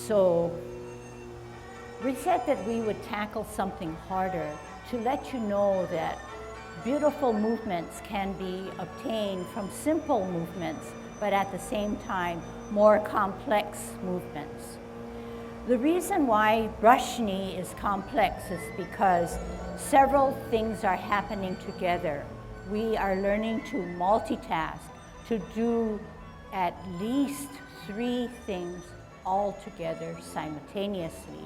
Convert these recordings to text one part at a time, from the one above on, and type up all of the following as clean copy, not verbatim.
So we said that we would tackle something harder to let you know that beautiful movements can be obtained from simple movements, but at the same time, more complex movements. The reason why brush knee is complex is because several things are happening together. We are learning to multitask, to do at least 3 things all together simultaneously.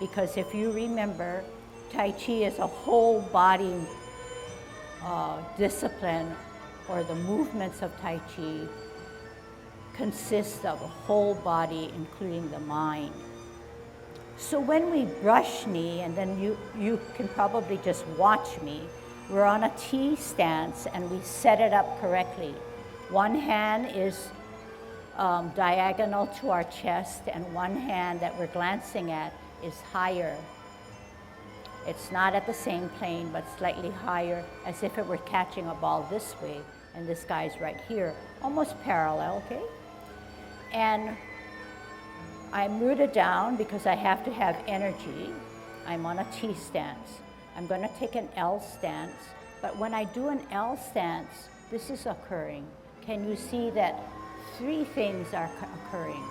Because if you remember, Tai Chi is a whole body discipline, or the movements of Tai Chi consist of a whole body, including the mind. So when we brush knee, and then you can probably just watch me, we're on a T stance and we set it up correctly. One hand is diagonal to our chest, and one hand that we're glancing at is higher. It's not at the same plane, but slightly higher, as if it were catching a ball this way, and this guy's right here, almost parallel, okay? And I'm rooted down because I have to have energy. I'm on a T stance. I'm going to take an L stance, but when I do an L stance, this is occurring. Can you see that 3 things are occurring?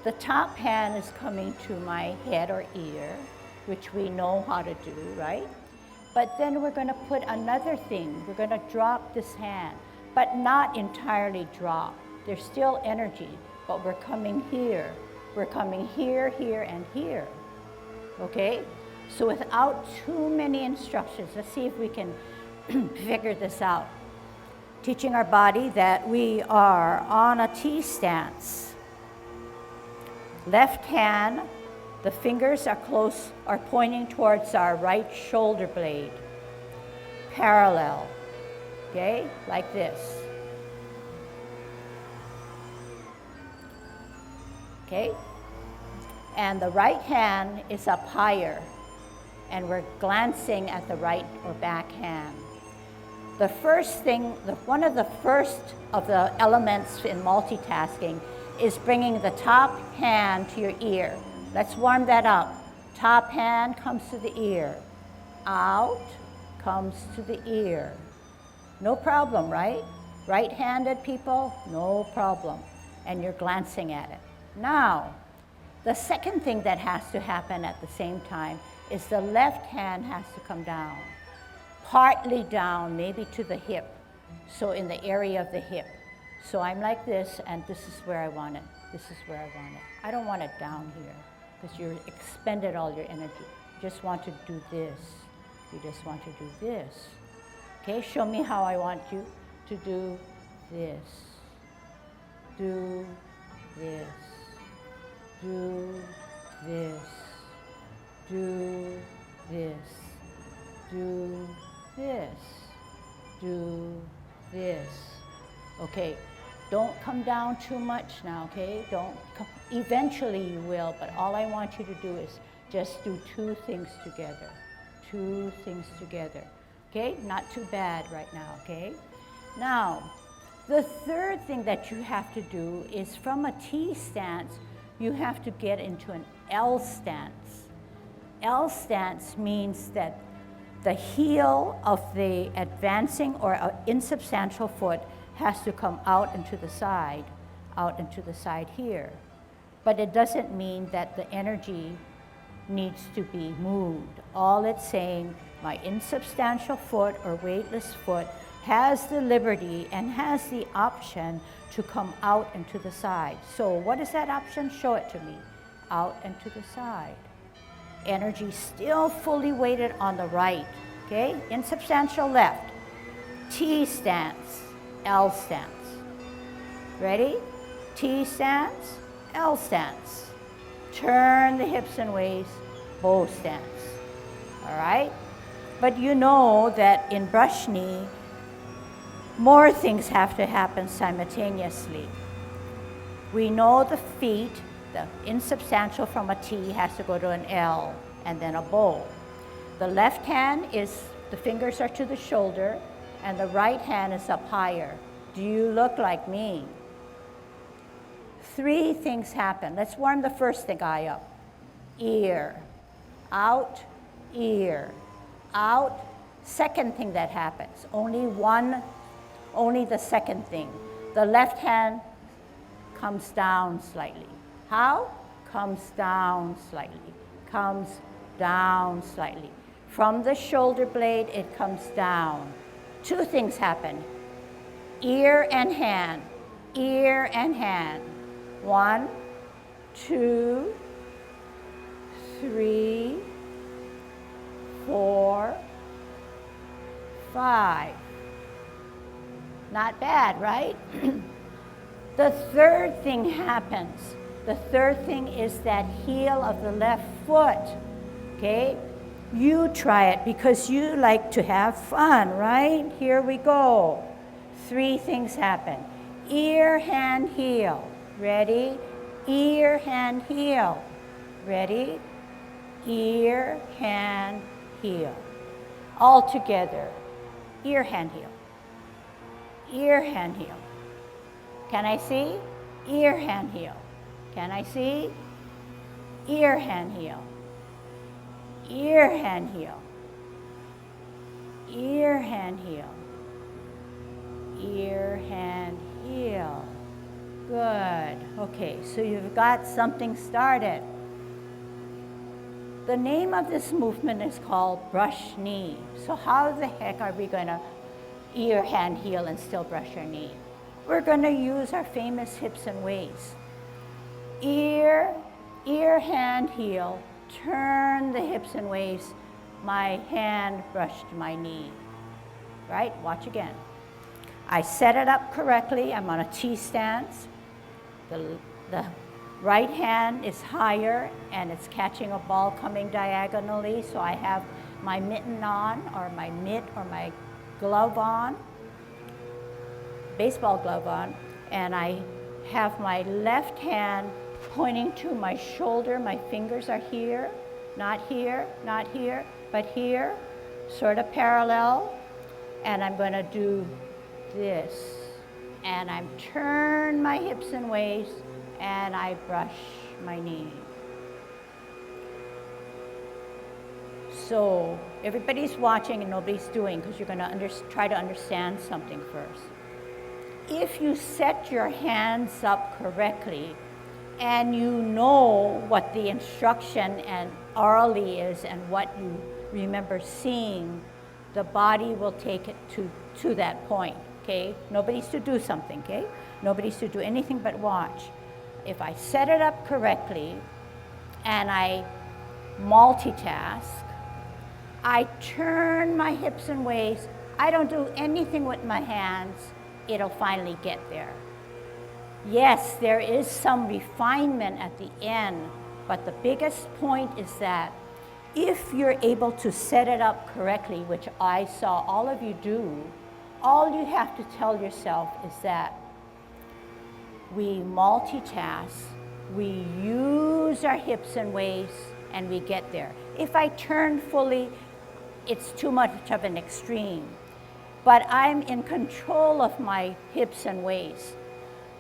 The top hand is coming to my head or ear, which we know how to do, right? But then we're going to put another thing. We're going to drop this hand, but not entirely drop. There's still energy, but we're coming here. We're coming here, here, and here, okay? So without too many instructions, let's see if we can figure this out. Teaching our body that we are on a T stance. Left hand, the fingers are pointing towards our right shoulder blade. Parallel, okay, like this. Okay? And the right hand is up higher, and we're glancing at the right or back hand. The first thing, one of the first of the elements in multitasking is bringing the top hand to your ear. Let's warm that up. Top hand comes to the ear. Out comes to the ear. No problem, right? Right-handed people, no problem. And you're glancing at it. Now, the second thing that has to happen at the same time is the left hand has to come down. Partly down, maybe to the hip. So in the area of the hip. So I'm like this, and this is where I want it. This is where I want it. I don't want it down here, because you expended all your energy. You just want to do this. You just want to do this. Okay, show me how I want you to do this. Do this. Do this. Do this. Do this. Do this. Okay, don't come down too much now, okay? Eventually you will, but all I want you to do is just do 2 things together. 2 things together, okay? Not too bad right now, okay? Now, the third thing that you have to do is from a T stance, you have to get into an L stance. L stance means that the heel of the advancing or insubstantial foot has to come out into the side here. But it doesn't mean that the energy needs to be moved. All it's saying, my insubstantial foot or weightless foot has the liberty and has the option to come out and to the side. So what is that option? Show it to me. Out and to the side. Energy still fully weighted on the right, okay? Insubstantial left. T stance, L stance. Ready? T stance, L stance. Turn the hips and waist, bow stance. All right? But you know that in brush knee, more things have to happen simultaneously. We know the feet, the insubstantial from a T has to go to an L and then a bow. The left hand is, the fingers are to the shoulder, and the right hand is up higher. Do you look like me? 3 things happen. Let's warm the first guy up. Ear, out, ear, out. Second thing that happens, only the second thing. The left hand comes down slightly. How? Comes down slightly, comes down slightly. From the shoulder blade, it comes down. 2 things happen, ear and hand, ear and hand. 1, 2, 3, 4, 5. Not bad, right? The third thing happens. The third thing is that heel of the left foot, okay? You try it because you like to have fun, right? Here we go. 3 things happen. Ear, hand, heel. Ready? Ear, hand, heel. Ready? Ear, hand, heel. All together. Ear, hand, heel. Ear, hand, heel. Can I see? Ear, hand, heel. Can I see? Ear, hand, heel. Ear, hand, heel. Ear, hand, heel. Ear, hand, heel. Good. Okay, so you've got something started. The name of this movement is called brush knee. So how the heck are we going to ear, hand, heel, and still brush our knee? We're going to use our famous hips and waists. Ear, hand, heel, turn the hips and waists, my hand brushed my knee. Right? Watch again. I set it up correctly. I'm on a T stance. The right hand is higher and it's catching a ball coming diagonally, so I have my mitten on, or my mitt, or my glove on, baseball glove on, and I have my left hand pointing to my shoulder. My fingers are here, not here, not here, but here, sort of parallel, and I'm going to do this, and I'm turn my hips and waists, and I brush my knee. So everybody's watching and nobody's doing, because you're going to try to understand something first. If you set your hands up correctly and you know what the instruction and orally is and what you remember seeing, the body will take it to that point, okay? Nobody's to do something, okay? Nobody's to do anything but watch. If I set it up correctly and I multitask, I turn my hips and waists, I don't do anything with my hands, it'll finally get there. Yes, there is some refinement at the end, but the biggest point is that if you're able to set it up correctly, which I saw all of you do, all you have to tell yourself is that we multitask, we use our hips and waists, and we get there. If I turn fully, it's too much of an extreme. But I'm in control of my hips and waists.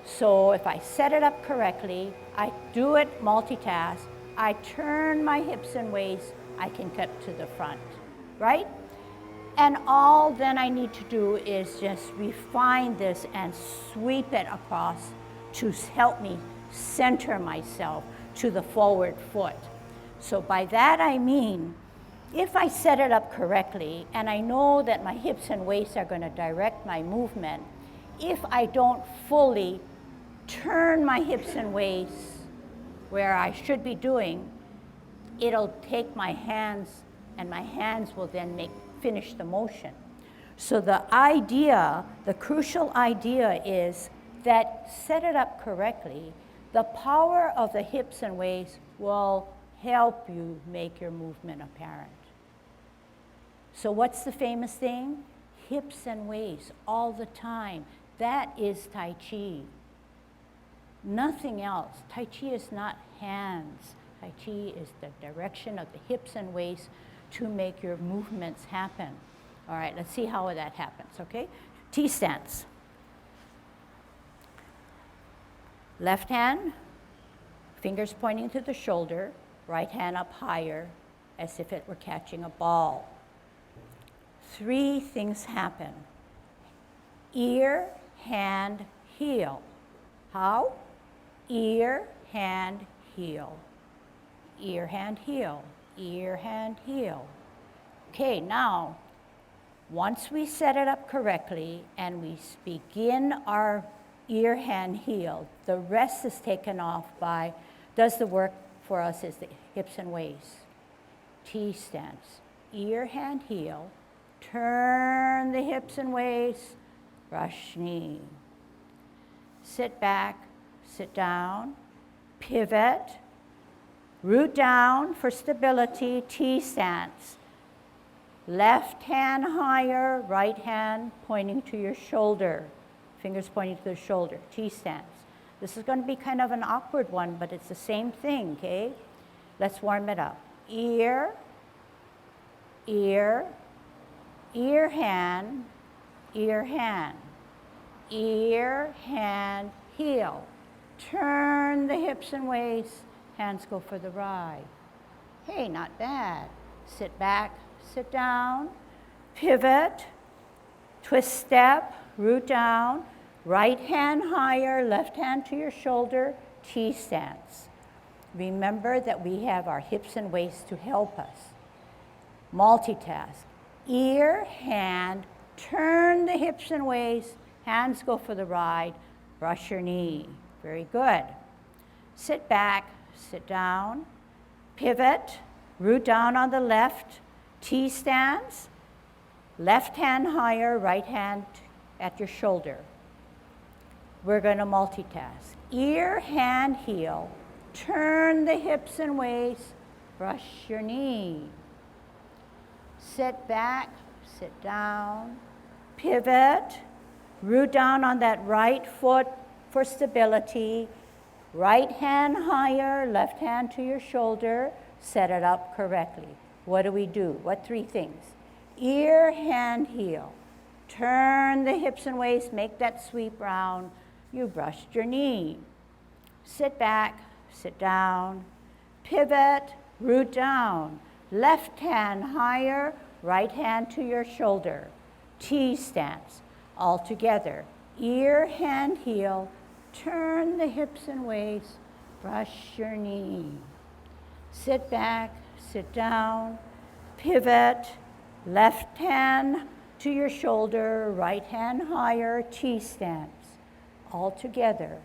So if I set it up correctly, I do it multitask, I turn my hips and waists, I can cut to the front, right? And all then I need to do is just refine this and sweep it across to help me center myself to the forward foot. So by that I mean, if I set it up correctly and I know that my hips and waists are going to direct my movement, if I don't fully turn my hips and waists where I should be doing, it'll take my hands, and my hands will then finish the motion. So the idea, the crucial idea is that set it up correctly, the power of the hips and waists will help you make your movement apparent. So what's the famous thing? Hips and waists all the time. That is Tai Chi. Nothing else. Tai Chi is not hands. Tai Chi is the direction of the hips and waists to make your movements happen. All right, let's see how that happens, okay? T stance. Left hand, fingers pointing to the shoulder, right hand up higher as if it were catching a ball. 3 things happen. Ear, hand, heel. How? Ear, hand, heel. Ear, hand, heel. Ear, hand, heel. Okay, now, once we set it up correctly and we begin our ear, hand, heel, the rest is taken off by, does the work for us is the hips and waist. T stance. Ear, hand, heel. Turn the hips and waist. Brush knee. Sit back, sit down, pivot, root down for stability, T stance. Left hand higher, right hand pointing to your shoulder. Fingers pointing to the shoulder, T stance. This is going to be kind of an awkward one, but it's the same thing, okay? Let's warm it up. Ear, ear, ear, hand, ear, hand. Ear, hand, heel. Turn the hips and waist, hands go for the ride. Hey, not bad. Sit back, sit down, pivot, twist step, root down, right hand higher, left hand to your shoulder, T stance. Remember that we have our hips and waist to help us. Multitask. Ear, hand, turn the hips and waist, hands go for the ride, brush your knee. Very good. Sit back, sit down, pivot, root down on the left, T stance, left hand higher, right hand at your shoulder. We're going to multitask. Ear, hand, heel, turn the hips and waist, brush your knee. Sit back, sit down, pivot, root down on that right foot for stability, right hand higher, left hand to your shoulder, set it up correctly. What do we do? What 3 things? Ear, hand, heel. Turn the hips and waist, make that sweep round. You brushed your knee. Sit back, sit down, pivot, root down. Left hand higher, right hand to your shoulder. T stance. All together. Ear, hand, heel. Turn the hips and waist, brush your knee. Sit back, sit down, pivot, left hand to your shoulder, right hand higher, T stance. All together.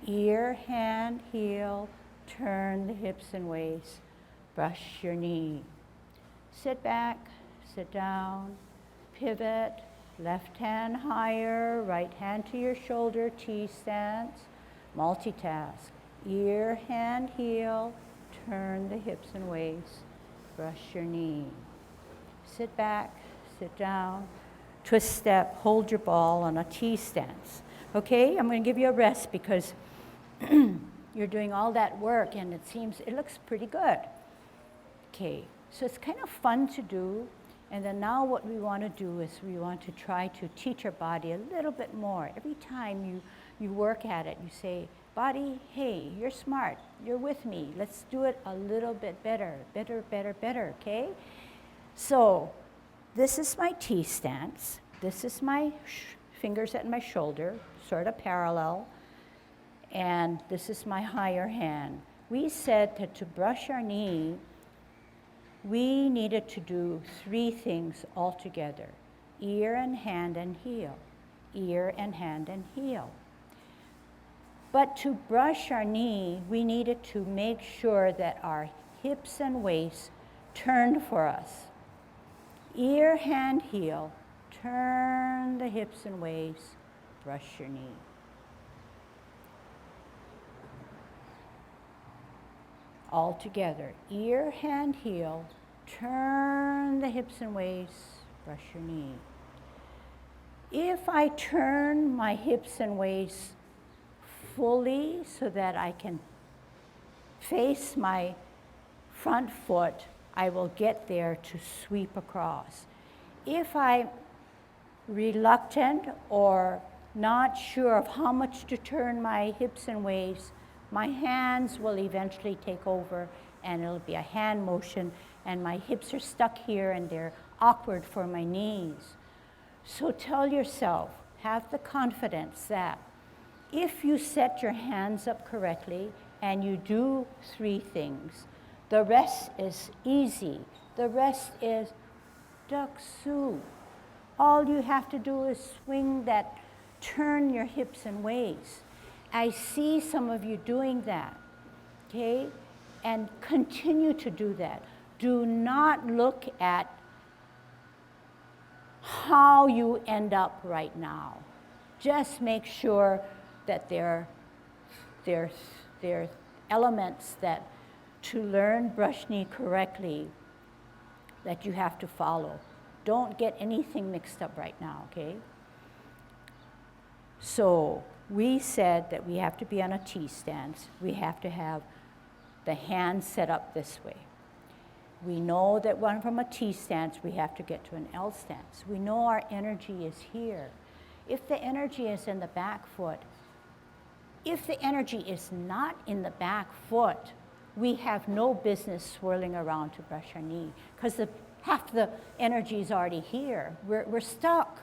Ear, hand, heel, turn the hips and waist, brush your knee. Sit back, sit down, pivot, left hand higher, right hand to your shoulder, T stance. Multitask. Ear, hand, heel, turn the hips and waist, brush your knee. Sit back, sit down, twist step, hold your ball on a T stance. Okay, I'm going to give you a rest because you're doing all that work and it looks pretty good. Okay, so it's kind of fun to do. And then now what we want to do is we want to try to teach our body a little bit more. Every time you work at it, you say, body, hey, you're smart, you're with me. Let's do it a little bit better, okay? So this is my T stance. This is my fingers at my shoulder, sort of parallel. And this is my higher hand. We said that to brush our knee, we needed to do 3 things altogether. Ear and hand and heel. Ear and hand and heel. But to brush our knee, we needed to make sure that our hips and waist turned for us. Ear, hand, heel. Turn the hips and waist. Brush your knee. All together. Ear, hand, heel. Turn the hips and waist. Brush your knee. If I turn my hips and waist fully so that I can face my front foot, I will get there to sweep across. If I'm reluctant or not sure of how much to turn my hips and waist, my hands will eventually take over and it'll be a hand motion, and my hips are stuck here and they're awkward for my knees. So tell yourself, have the confidence that if you set your hands up correctly and you do 3 things, the rest is easy. The rest is duck soup. All you have to do is swing that, turn your hips and waist. I see some of you doing that, okay? And continue to do that. Do not look at how you end up right now. Just make sure that there are elements that to learn brush knee correctly that you have to follow. Don't get anything mixed up right now, okay? So we said that we have to be on a T stance. We have to have the hands set up this way. We know that one from a T stance, we have to get to an L stance. We know our energy is here. If the energy is in the back foot, if the energy is not in the back foot, we have no business swirling around to brush our knee because half the energy is already here. We're stuck.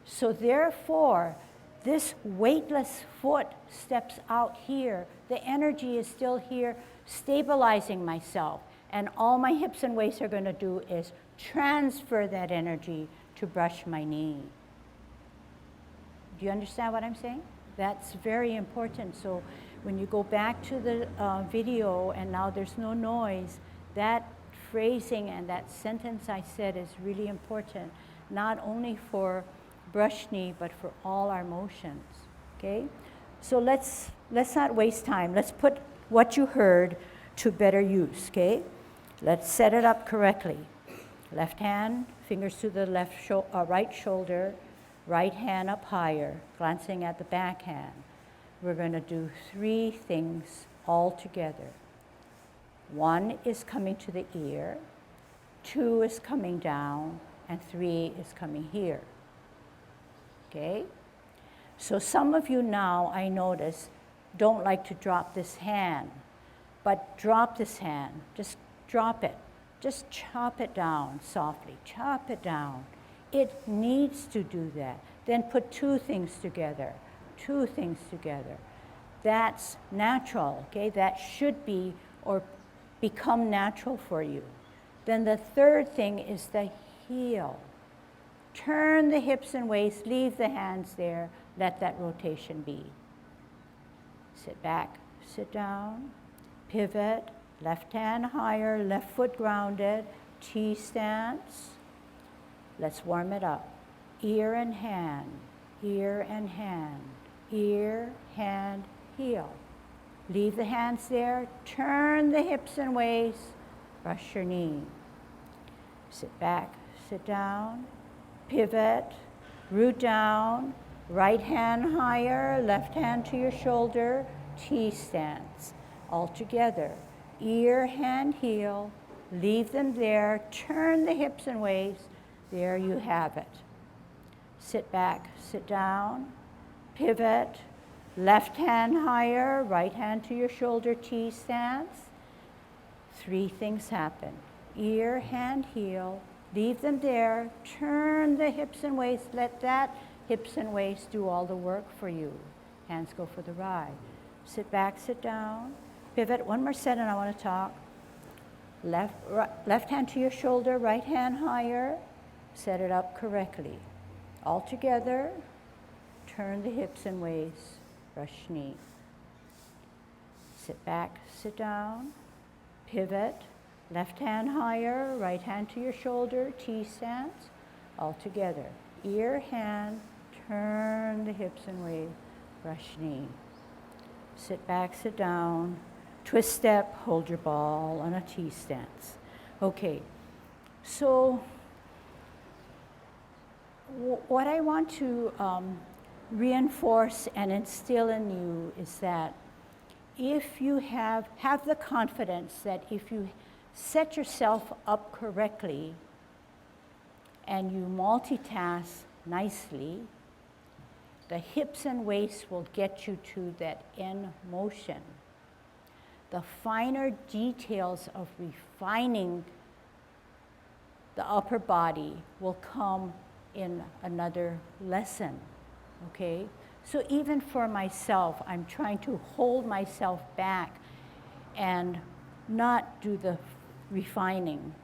So therefore, this weightless foot steps out here. The energy is still here, stabilizing myself. And all my hips and waist are going to do is transfer that energy to brush my knee. Do you understand what I'm saying? That's very important. So when you go back to the video and now there's no noise, that phrasing and that sentence I said is really important, not only for brush knee, but for all our motions, okay? So let's not waste time. Let's put what you heard to better use, okay? Let's set it up correctly. Left hand, fingers to the right shoulder, right hand up higher, glancing at the back hand. We're going to do 3 things all together. 1 is coming to the ear, 2 is coming down, and 3 is coming here. Okay? So some of you now, I notice, don't like to drop this hand, but drop this hand. Just drop it. Just chop it down softly. Chop it down. It needs to do that. Then put 2 things together. 2 things together. That's natural, okay? That should be or become natural for you. Then the 3rd thing is the heel. Turn the hips and waist, leave the hands there, let that rotation be. Sit back, sit down, pivot, left hand higher, left foot grounded, T stance. Let's warm it up. Ear and hand, ear and hand, ear, hand, heel. Leave the hands there, turn the hips and waist, brush your knee. Sit back, sit down, pivot, root down, right hand higher, left hand to your shoulder, T stance. All together, ear, hand, heel, leave them there, turn the hips and waist, there you have it. Sit back, sit down, pivot, left hand higher, right hand to your shoulder, T stance. 3 things happen. Ear, hand, heel, leave them there, turn the hips and waist, let that hips and waist do all the work for you. Hands go for the ride. Sit back, sit down, pivot. 1 more set and I want to talk. Left hand to your shoulder, right hand higher, set it up correctly. All together, turn the hips and waist, brush knee. Sit back, sit down, pivot, left hand higher, right hand to your shoulder, T stance, all together. Ear, hand, turn the hips and waist, brush knee. Sit back, sit down, twist step, hold your ball on a T stance. Okay, so what I want to reinforce and instill in you is that if you have the confidence that if you set yourself up correctly and you multitask nicely, The hips and waist will get you to that in motion. The finer details of refining the upper body will come in another lesson, okay? So even for myself, I'm trying to hold myself back and not do the refining.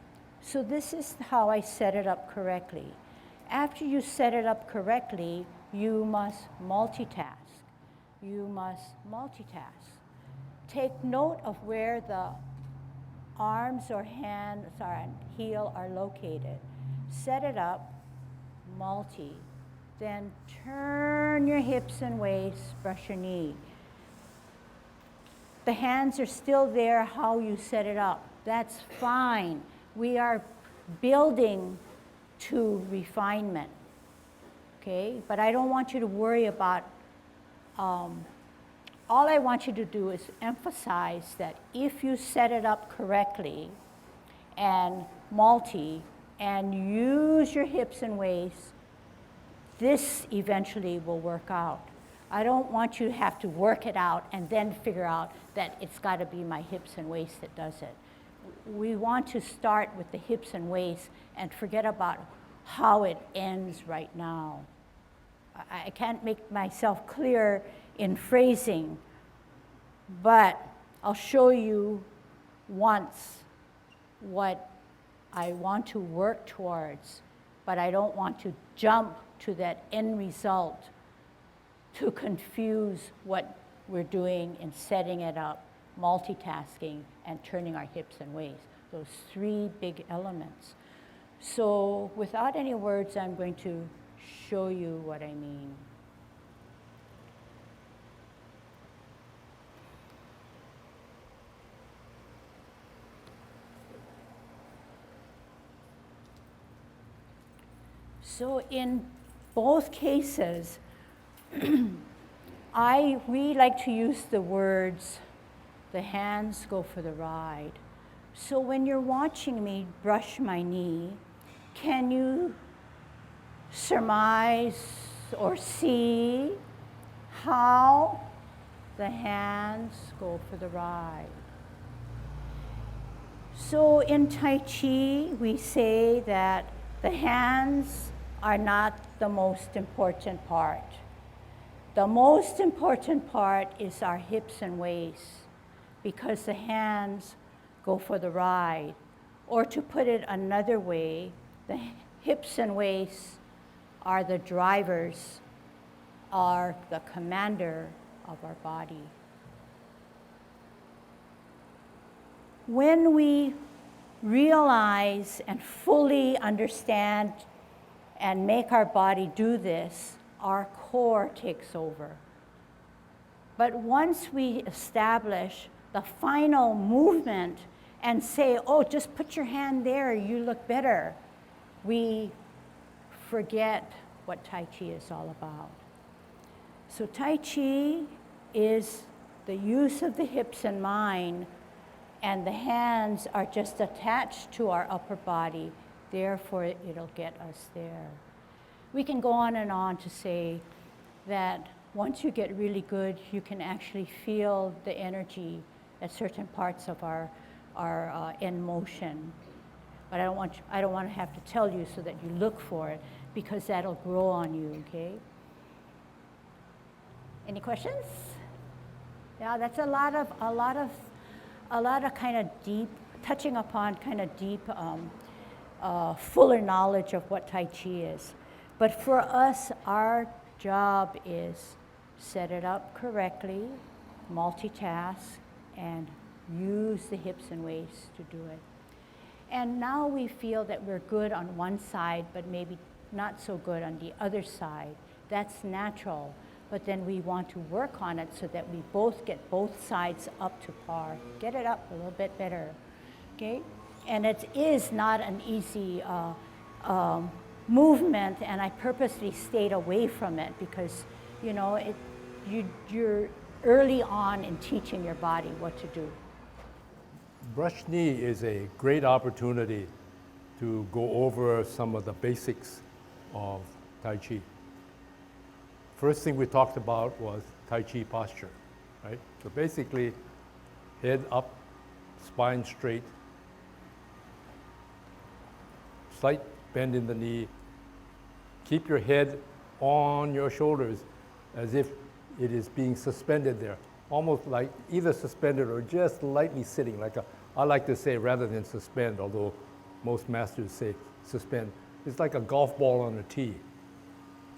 So this is how I set it up correctly. After you set it up correctly, you must multitask. You must multitask. Take note of where the arms or hands and heel are located. Set it up, multi. Then turn your hips and waist, brush your knee. The hands are still there how you set it up. That's fine. We are building to refinement, okay? But I don't want you to worry about, all I want you to do is emphasize that if you set it up correctly and multi and use your hips and waist, this eventually will work out. I don't want you to have to work it out and then figure out that it's got to be my hips and waist that does it. We want to start with the hips and waist and forget about how it ends right now. I can't make myself clear in phrasing, but I'll show you once what I want to work towards, but I don't want to jump to that end result to confuse what we're doing in setting it up, multitasking, and turning our hips and waist. Those three big elements. So without any words, I'm going to show you what I mean. So in both cases, we like to use the words, the hands go for the ride. So when you're watching me brush my knee, can you surmise or see how the hands go for the ride? So in Tai Chi, we say that the hands are not the most important part. The most important part is our hips and waist, because the hands go for the ride. Or to put it another way, the hips and waist are the drivers, are the commander of our body. When we realize and fully understand and make our body do this, our core takes over. But once we establish the final movement and say, oh, just put your hand there, you look better, we forget what Tai Chi is all about. So Tai Chi is the use of the hips and mind, and the hands are just attached to our upper body. Therefore, it'll get us there. We can go on to say that once you get really good, you can actually feel the energy at certain parts of our in motion. But I don't want to have to tell you so that you look for it, because that'll grow on you, okay? Any questions? Yeah, that's a lot of kind of deep, touching upon kind of deep, fuller knowledge of what Tai Chi is. But for us, our job is set it up correctly, multitask, and use the hips and waist to do it. And now we feel that we're good on one side, but maybe not so good on the other side. That's natural, but then we want to work on it so that we both get both sides up to par. Get it up a little bit better, okay? And it is not an easy movement, and I purposely stayed away from it because, you know, you're early on in teaching your body what to do. Brush knee is a great opportunity to go over some of the basics of Tai Chi. first thing we talked about was Tai Chi posture, right? So basically, head up, spine straight, slight bend in the knee. Keep your head on your shoulders as if it is being suspended there, almost like either suspended or just lightly sitting, I like to say rather than suspend, although most masters say suspend. It's like a golf ball on a tee,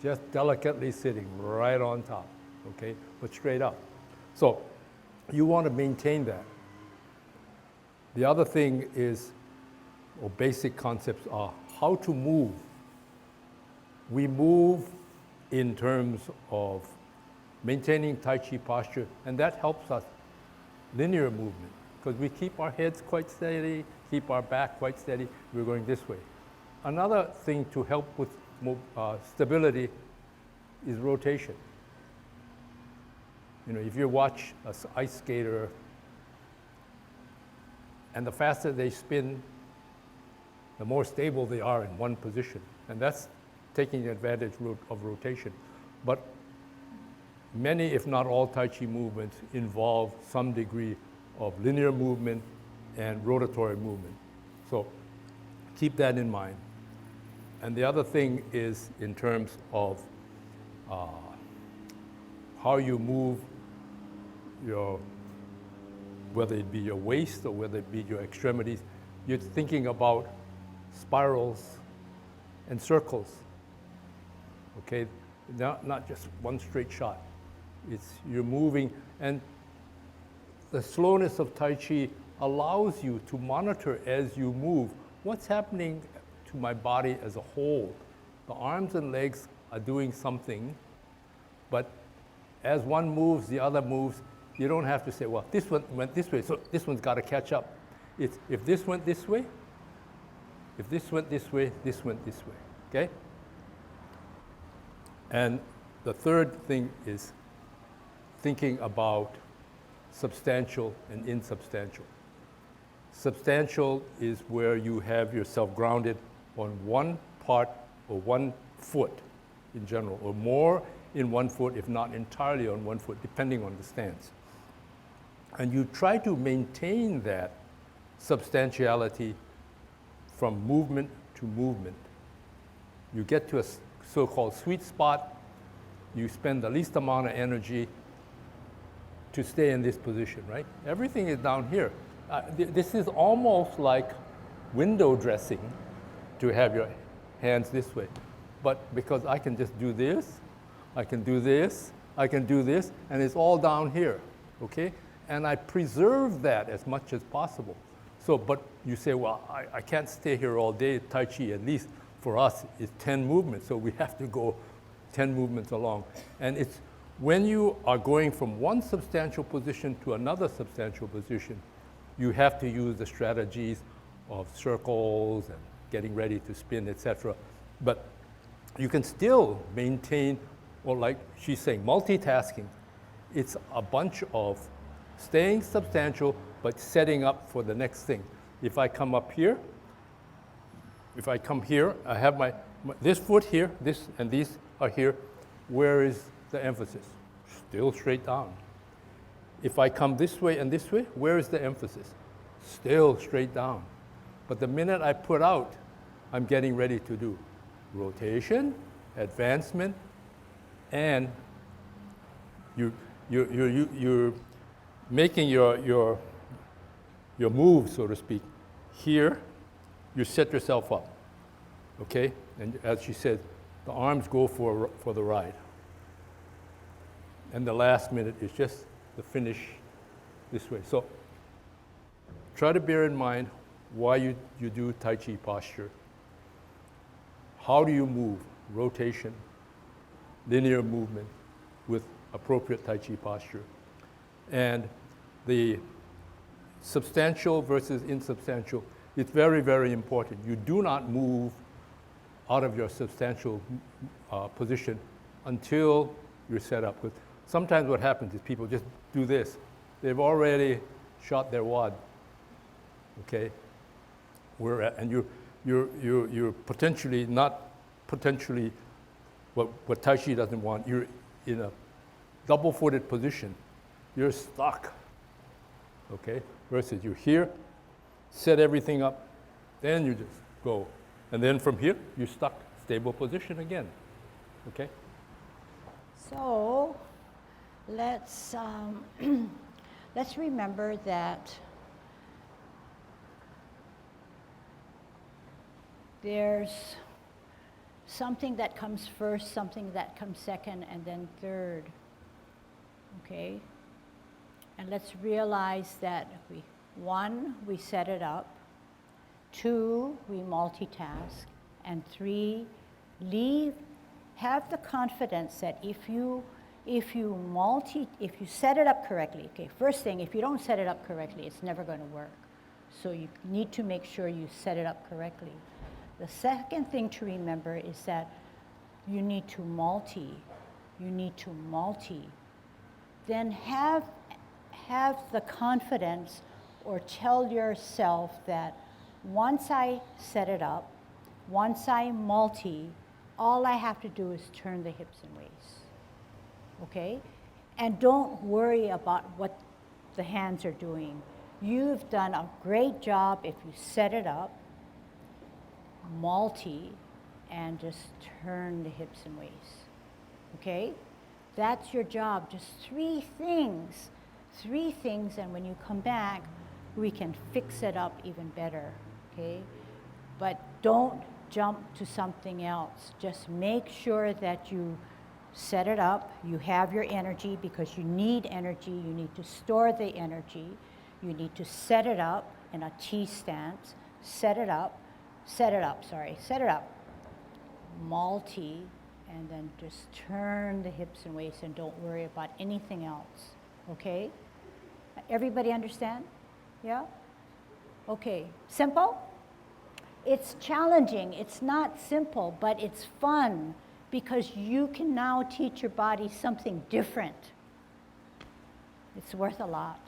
just delicately sitting right on top, okay, but straight up. So you want to maintain that. The other thing is, or basic concepts are how to move. We move in terms of maintaining Tai Chi posture, and that helps us linear movement, because we keep our heads quite steady, keep our back quite steady, we're going this way. Another thing to help with stability is rotation. You know, if you watch an ice skater, and the faster they spin, the more stable they are in one position. And that's taking advantage of rotation. But many, if not all, Tai Chi movements involve some degree of linear movement and rotatory movement. So keep that in mind. And the other thing is in terms of how you move whether it be your waist or whether it be your extremities, you're thinking about spirals and circles, okay? Not just one straight shot. You're moving, and the slowness of Tai Chi allows you to monitor as you move what's happening to my body as a whole. The arms and legs are doing something, but as one moves, the other moves. You don't have to say, well, this one went this way, so this one's got to catch up. It's if this went this way, if this went this way, this went this way, okay? And the third thing is thinking about substantial and insubstantial. Substantial is where you have yourself grounded on one part or one foot in general, or more in one foot, if not entirely on one foot, depending on the stance. And you try to maintain that substantiality from movement to movement. You get to a so-called sweet spot, you spend the least amount of energy to stay in this position, right? Everything is down here. This is almost like window dressing to have your hands this way. But because I can just do this, I can do this, I can do this, and it's all down here, okay? And I preserve that as much as possible. So, but you say, well, I can't stay here all day. Tai Chi, at least for us, is 10 movements, so we have to go 10 movements along. And it's when you are going from one substantial position to another substantial position, you have to use the strategies of circles and getting ready to spin, etc. But you can still maintain, or like she's saying, multitasking. It's a bunch of staying substantial, but setting up for the next thing. If I come up here, if I come here, I have this foot here, this and these are here. Where is the emphasis? Still straight down. If I come this way and this way, where is the emphasis? Still straight down. But the minute I put out, I'm getting ready to do rotation, advancement, and you're making your move, so to speak. Here, you set yourself up, okay? And as she said, the arms go for the ride. And the last minute is just the finish this way. So try to bear in mind why you do Tai Chi posture. How do you move? Rotation, linear movement with appropriate Tai Chi posture. And the substantial versus insubstantial, it's very, very important. You do not move out of your substantial position until you're set up. Because sometimes what happens is people just do this. They've already shot their wad, okay? And you're potentially, not potentially what Tai Chi doesn't want, in a double-footed position, you're stuck, okay? Versus you're here, set everything up, then you just go. And then from here, you're stuck, stable position again, okay? So let's let's remember that there's something that comes first, something that comes second, and then third. Okay? And let's realize that we set it up. 2, we multitask. And 3, have the confidence that if you set it up correctly, okay, first thing, if you don't set it up correctly, it's never going to work. So you need to make sure you set it up correctly. The second thing to remember is that you need to multi. Then have the confidence or tell yourself that once I set it up, once I multi, all I have to do is turn the hips and waist, okay? And don't worry about what the hands are doing. You've done a great job if you set it up, multi, and just turn the hips and waist, okay? That's your job, just 3 things, and when you come back, we can fix it up even better, okay? But don't jump to something else. Just make sure that you set it up, you have your energy, because you need energy, you need to store the energy, you need to set it up in a T stance, set it up, multi, and then just turn the hips and waist and don't worry about anything else, okay? Everybody understand? Yeah? Okay, simple? It's challenging, it's not simple, but it's fun because you can now teach your body something different. It's worth a lot.